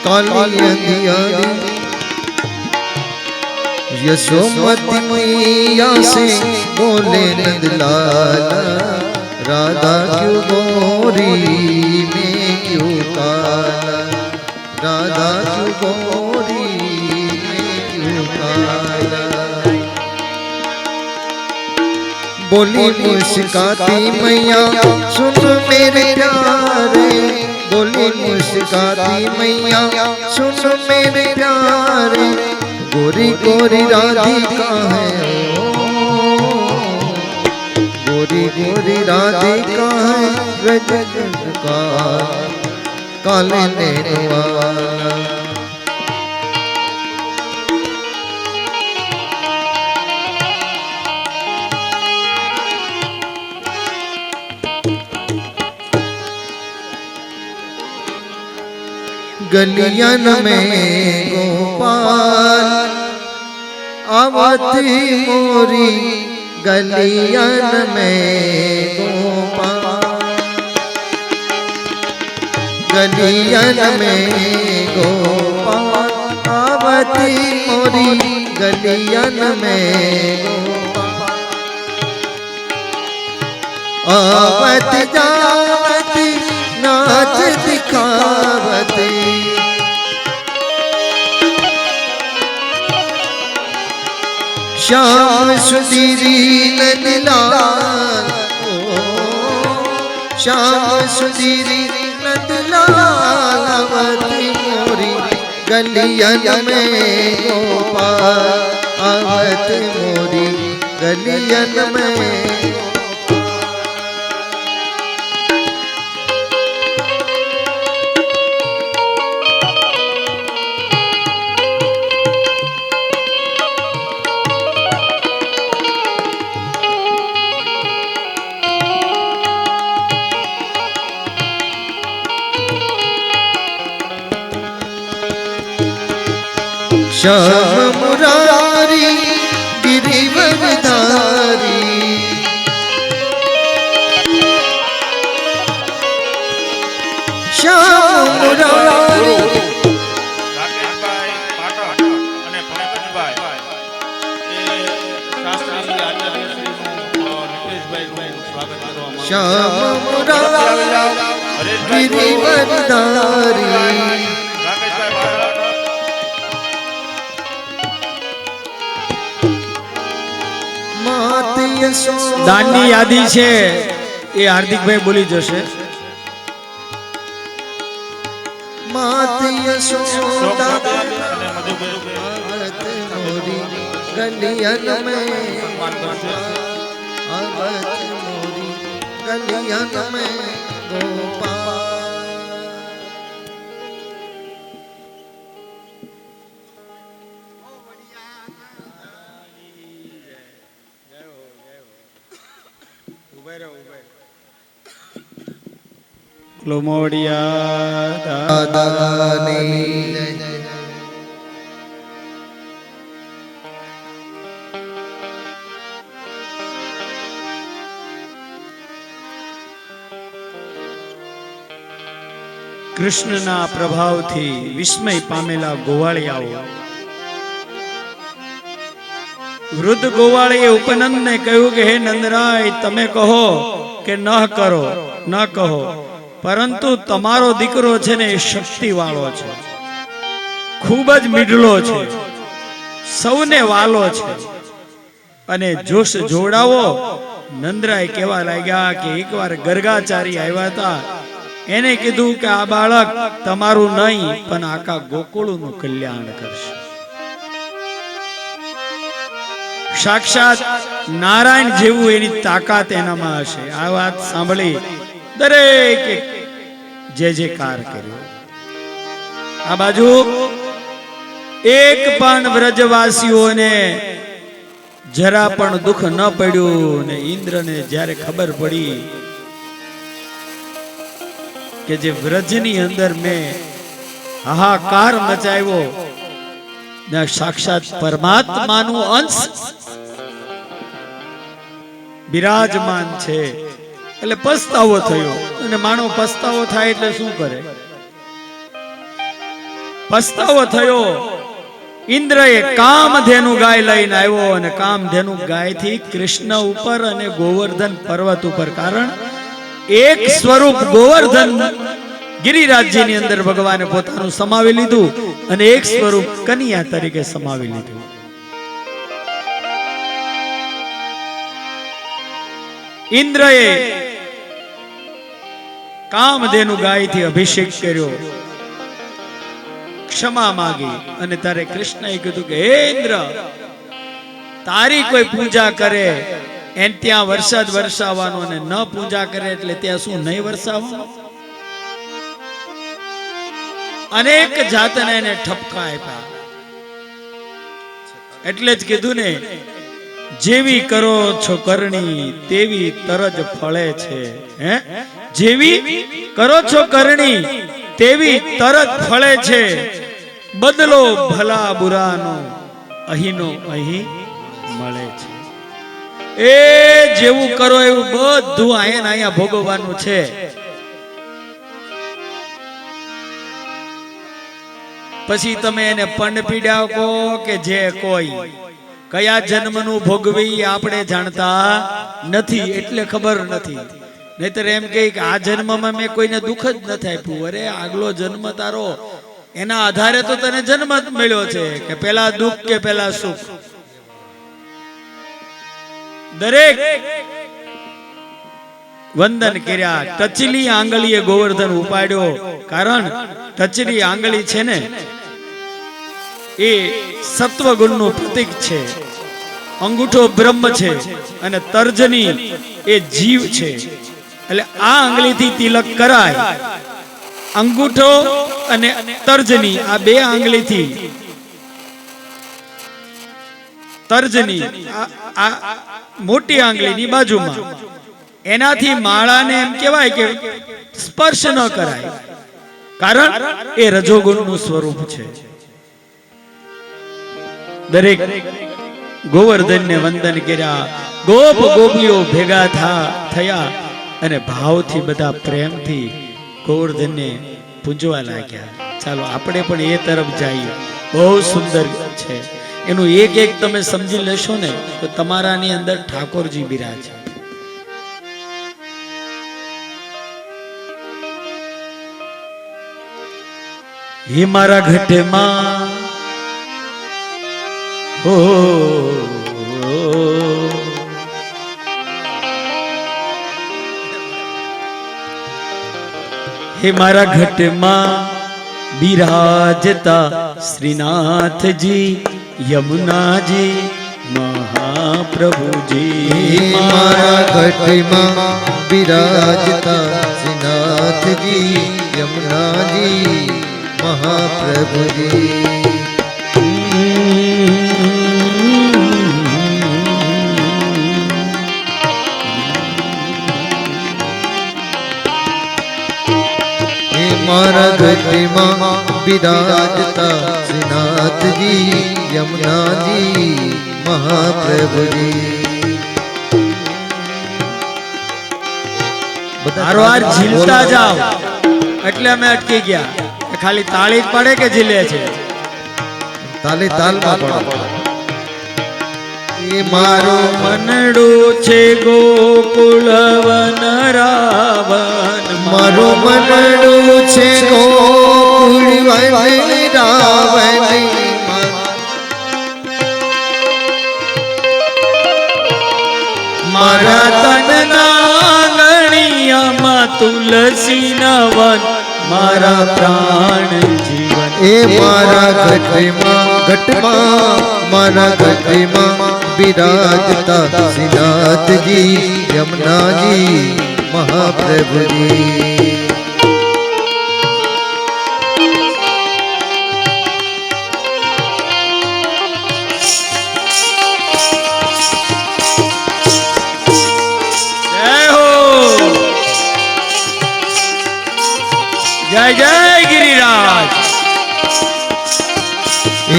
काली अंधियारी यशोमती मैया से बोले नंदलाला, राधा क्यों गोरी मैं क्यों काला, राधा क्यों गोरी मैं क्यों काला. बोली मुस्काती मैया सुन मेरे प्यारे, बोली मुस्काती मैया सुन मेरे प्यारे, गोरी गोरी राधिका है गोरी गोरी राधिका है व्रज का काले नैन वाला. गलियन में गोपाल आवती मोरी, गलियन में गोपाल, गलियन में गोपाल आवती मोरी, गलियन में गोपाल. आवत जावती नाच दिखावती, श्याम सुधीरी नंदलाल, श्याम सुधीरी नंदलाल आवती मोरी, गलियन में गोपाल आवत मोरी, गलियन में श्याम मुरारी गिरिवरधारी श्याम मुरारी श्याम मुरारी गिरिवरधारी દાનની યાદી છે એ હાર્દિકભાઈ બોલી જશે. માત યશોદા મોરી ગલિયન में आवत मोरी गलियन में गोपाल મોડિયા દાદાની જય. કૃષ્ણના પ્રભાવથી વિસ્મય પામેલા ગોવાળિયાઓ વૃદ્ધ ગોવાળીએ ઉપનંદને કહ્યું કે હે નંદરાય, તમે કહો કે ન કરો ન કહો, પરંતુ તમારો દીકરો છે ને એ શક્તિ વાળો છે, ખૂબ જ મીઠલો છે, સૌને વાલો છે, અને જોશ જોડાવો. નંદરાય કહેવા લાગ્યા કે એકવાર ગર્ગાચારી આવ્યા હતા, એને કીધું કે આ બાળક તમારું નહીં પણ આખા ગોકુળનું કલ્યાણ કરશે. સાક્ષાત નારાયણ જેવું એની તાકાત એનામાં હશે. આ વાત સાંભળી દરેક જય જયકાર કર્યો. આ બાજુ એક પણ વ્રજવાસીઓને જરા પણ દુઃખ ન પડ્યું. ને ઇન્દ્રને જ્યારે ખબર પડી કે જે વ્રજની અંદર મેં હાહાકાર મચાવ્યો ને સાક્ષાત પરમાત્માનું અંશ બિરાજમાન છે, એટલે પસ્તાવો થયો. અને માનો પસ્તાવો થાય એટલે શું કરે? પસ્તાવો થયો. ઇન્દ્રએ કામધેનુ ગાય લઈને આવ્યો અને કામધેનુ ગાયથી કૃષ્ણ ઉપર અને ગોવર્ધન પર્વત ઉપર, કારણ એક સ્વરૂપ ગોવર્ધન ગિરિરાજ્યની અંદર ભગવાને પોતાનું સમાવી લીધું અને એક સ્વરૂપ કન્યા તરીકે સમાવી લીધું. ઇન્દ્રએ કામધેનુ ગાયથી અભિષેક કર્યો, ક્ષમા માંગી, અને તારે કૃષ્ણએ કીધું કે હે ઇન્દ્ર, તારી કોઈ પૂજા કરે એને ત્યાં વરસાદ વરસાવવાનો, અને ન પૂજા કરે એટલે ત્યાં શું નહીં વરસાવવાનું? અનેક જાતને એને ઠપકા આપ્યા. એટલે જ કીધું ને, જેવી કરો છો કરણી તેવી તરજ ફળે છે. હે, જેવી કરો છો કરણી તેવી તરત ફળે છે. બદલો ભલા બુરાનો અહીંનો અહીં મળે છે. એ જેવું કરો એવું બધું અહીંયા ભોગવવાનું છે. પછી તમે એને પંડ પીડા કહો કે જે કોઈ કયા જન્મનું ભોગવી આપણે જાણતા નથી, એટલે ખબર નથી. નહીતર એમ કહે કે આ જન્મમાં મેં કોઈને દુઃખ જ નથી આપ્યું. અરે આગલો જન્મ તારો એના આધારે તો તને જન્મ મળ્યો છે, કે પેલા દુઃખ કે પેલા સુખ. દરેક વંદન કર્યા. ટચલી આંગળીએ ગોવર્ધન ઉપાડ્યો, કારણ ટચલી આંગળી છે ને એ સત્વગુણનું પ્રતીક છે. અંગૂઠો બ્રહ્મ છે અને તર્જની એ જીવ છે. એટલે આ આંગળીથી તિલક કરાય. અંગૂઠો અને તર્જની આ બે આંગળીથી તર્જની આ મોટી આંગળીની બાજુમાં એનાથી માળાને એમ કહેવાય કે સ્પર્શ ન કરાય, કારણ એ રજોગુણનું સ્વરૂપ છે. દરેક ગોવર્ધનને વંદન કર્યા, ગોપ ગોપીઓ ભેગા થયા અને ભાવથી બધા પ્રેમથી ગોવર્ધનને પૂજવા લાગ્યા. ચાલો આપણે પણ એ તરફ જઈએ. બહુ સુંદર છે. એનું એક એક તમે સમજી લેશો ને તો તમારાની અંદર ઠાકોરજી બિરાજે. હે મારા ઘટમાં હો હે મારા ઘટમાં બિરાજતા શ્રીનાથજી યમુનાજી મહાપ્રભુજી. મારા ઘટમાં બિરાજતા શ્રીનાથજી યમુનાજી મહાપ્રભુજી. મારા ઘટમાં બિરાજતા શ્રીનાથજી યમુનાજી મહાપ્રભુજી. હારવાર ઝીલતા જાઓ એટલે અમે અટકી ગયા. ખાલી તાળી જ પડે કે ઝીલે છે? તાલી તાલમાં પડે. એ મારું મનડું છે ગોકુળ વન રાવણ, મારું મનડું છે ગોકુળ વન રાવણ. મારા તનના ગણિયામાં તુલસી નવન, મારા પ્રાણ જીવન. એ મારા ઘટમાં મારા ઘટમાં બિરાજતા શ્રીનાથજી યમુનાજી મહાપ્રભુજી. જય જય ગિરિરાજ.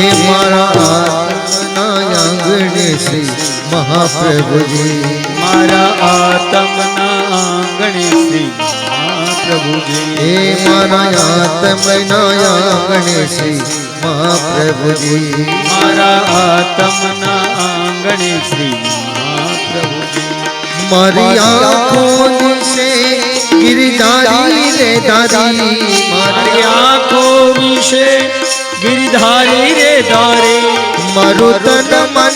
એ મારા આત્મના આંગણે શ્રી મહાપ્રભુજી. મારા આત્મના આંગણે શ્રી મહાપ્રભુજી. એ મારા આત્મના આંગણે શ્રી મહાપ્રભુજી. મારા આત્મના આંગણે શ્રી મહાપ્રભુજી. મારી આંખો દિશે ગિરધારી રે ધારી. મારી આંખો વિશે ગિરધારી રે ધારે. મારું તન મન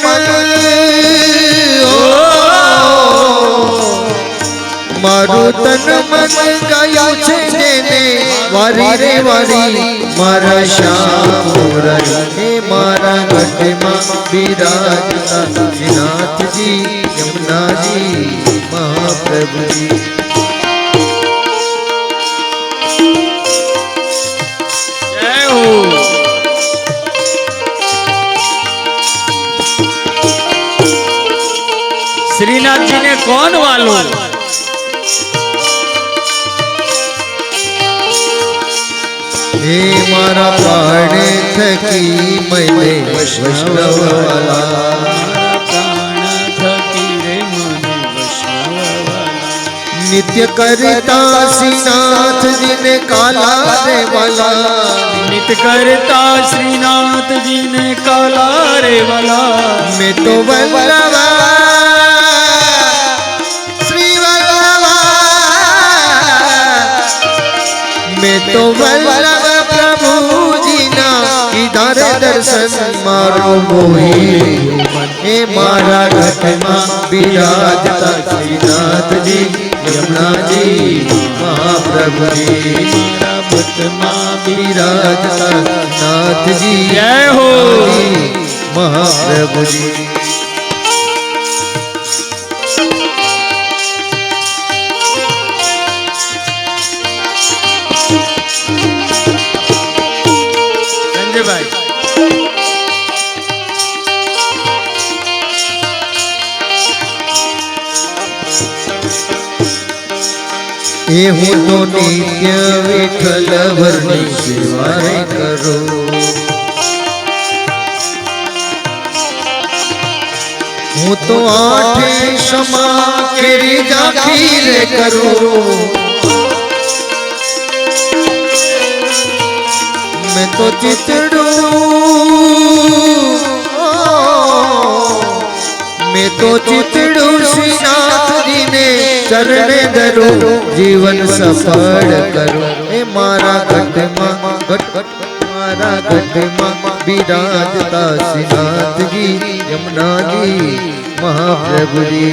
મારું તન મન ગયું છે જેને વારી રે વારી. મારા શ્યામ હે મારા ઘટમાં બિરાજતા શ્રીનાથજી યમુનાજી મહાપ્રભુજી. શ્રીનાથજી ને કોણ વાલો? હે મારા પ્રાણે થકી મને વૈષ્ણવવાલા. નિત્ય કરતા શ્રીનાથજી ને કાલા રે વાલા. નિત્ય કરતા શ્રીનાથજી ને કાલા રે વાલા. મેં તો વલ્લભા શ્રી વલ્લભા મેં તો વલ્લભ પ્રભુજીના કીધા દર્શન મારો મોહી. હે મારા ઘટમાં બિરાજતા શ્રીનાથજી યમુનાજી મહાપ્રભુજી. મારા ભટ્ટમાં બિરાજતા નાથજી જય હો મહાપ્રભુજી. એ હું તો નિત્ય વિઠ્ઠલ વરની સેવા કરું. હું તો આઠે ક્ષમા કેરી જાખી રે કરું. मैं तो चितड़ू श्रीनाथ जी ने चरणे धरू जीवन सफल करो. ए मारा गढ़ में विराजता श्रीनाथ जी यमुना जी महाप्रभु जी.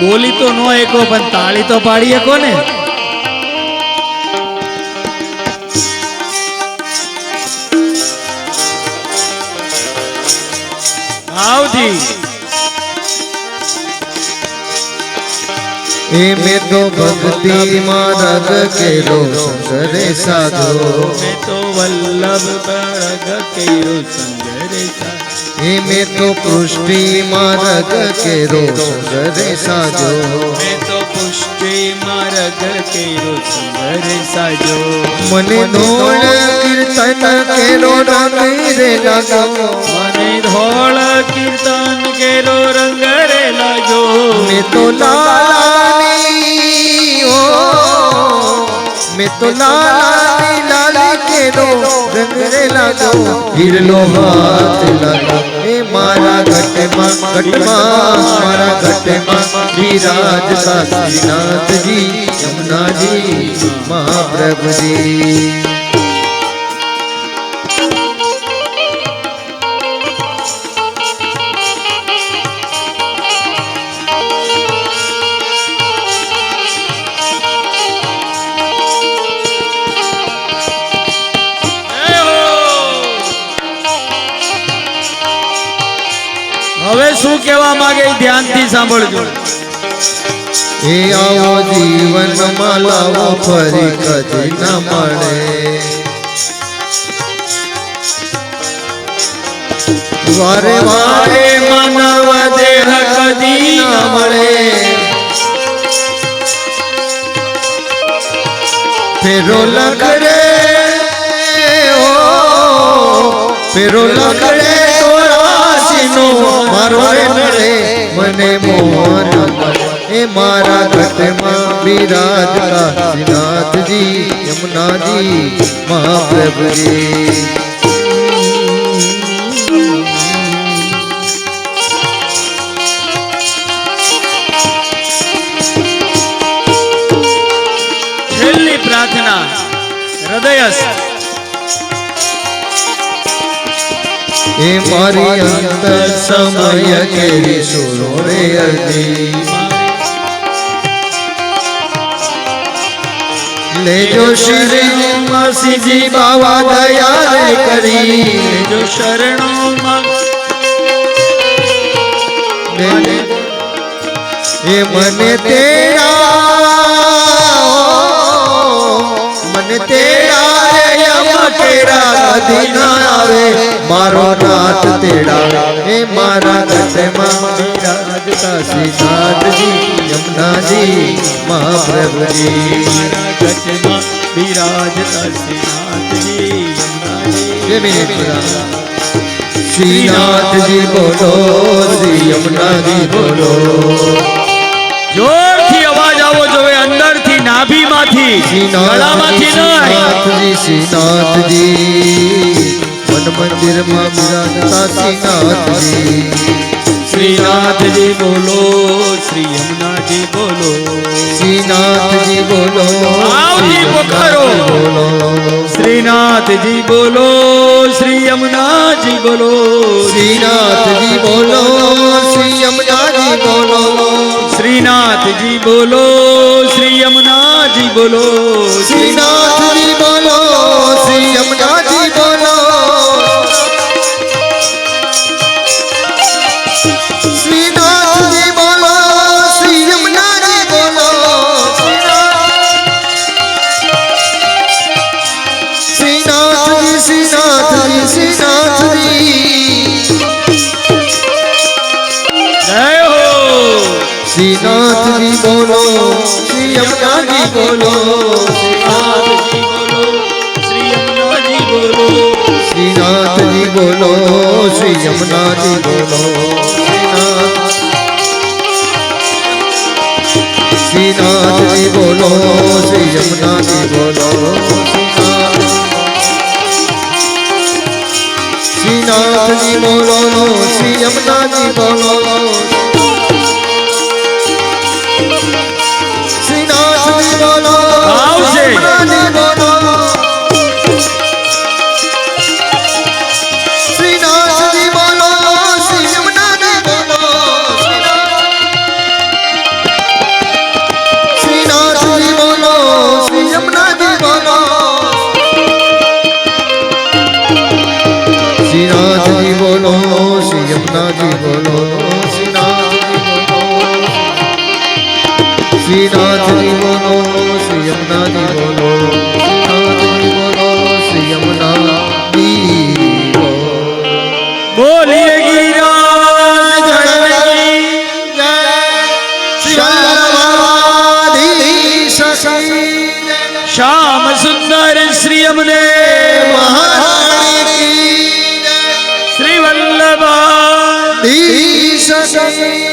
બોલી તો નો એકો પણ તાળી તો પાડી એકો ને. આવજી ए में तो भक्ति मार्ग केरो संगरे साधो. मैं तो वल्लभ मार्ग केरो संगरे साधो. ए में तो पुष्टि मार्ग केरो संगरे साधो. मैं तो पुष्टि मार्ग केरो संगरे साधो. मने धोल कीर्तन केरो रंग रे लागो. मने धोल कीर्तन केरो रंग रे लागो. मैं तो मैं तो लाली केरो रंग रे लागो. हिरलो हाथ लागो. ए मारा घट मारा घट विराजता श्रीनाथ जी यमुना जी महाप्रभु जी. હવે શું કહેવા માંગે ધ્યાનથી સાંભળજો. એ આવો જીવનમાં લાવો ફરી કદી ન મળે. વારે વારે માનવ દેહ કદી ન મળે. ફેરો લખડે ફેરો લખડે मारो रे मने मोहन. ए मारा घट में विराजता श्रीनाथ जी यमुना जी महाप्रभु जी. છેલ્લી પ્રાર્થના હૃદયસ્થ. ए मारी अंतर समय केरी सुनो रे अर्जी. ले जो श्री मासी जी बाबा दया रे करी. ले जो शरणों में ए मने तेरा तेरा कदी न आवे. मारो नाथ तेड़ा. ए मारा घट में विराजता श्रीनाथ जी यमुना जी महाप्रभु जी. मारा घट में विराजता श्रीनाथ जी यमुना जी. श्रीनाथ जी बोलो श्री यमुना जी बोलो. જોરથી અવાજ આવવો જોઈએ અંદરથી નાભીમાંથી ગળામાંથી નહીં. શ્રીનાથ જી मन मंदिर में विराजता श्रीनाथ जी. श्रीनाथ जी बोलो श्री यमुना जी बोलो. श्रीनाथ जी बोलो आवजी पुकारो. श्रीनाथ जी बोलो श्री यमुना जी बोलो. श्रीनाथ जी बोलो श्री यमुना जी बोलो. श्रीनाथ जी बोलो श्री यमुना जी बोलो. श्रीनाथ जी बोलो श्री यमुना जी बोलो. શ્રીનાથજી બોલો શ્રી યમુનાજી બોલો શ્રીનાથજી બોલો શ્રી યમુનાજી બોલો શ્રીનાથજી બોલો શ્રી યમુનાજી બોલો શ્રીનાથજી બોલો શ્રી યમુનાજી બોલો શ્રીનાથજી બોલો આવશે. યમુનાજી બોલો શ્રીનાથજી બોલો શ્રી યમુનાજી બોલો શ્રીનાથજી બોલો શ્રી યમુનાજી બોલો શ્રીનાથજી બોલો શ્રી યમુનાજી બોલો શ્રીનાથજી બોલો શ્રી યમુનાજી બોલો શ્રીનાથજી બોલો શ્રી યમુનાજી બોલો બોલીએ ગિરિરાજ ધણી જય શ્યામાધીશ શ્રી શ્યામ સુંદર શ્રી અમને મહારાણી કી જય શ્રી વલ્લભા ધીશ શ્રી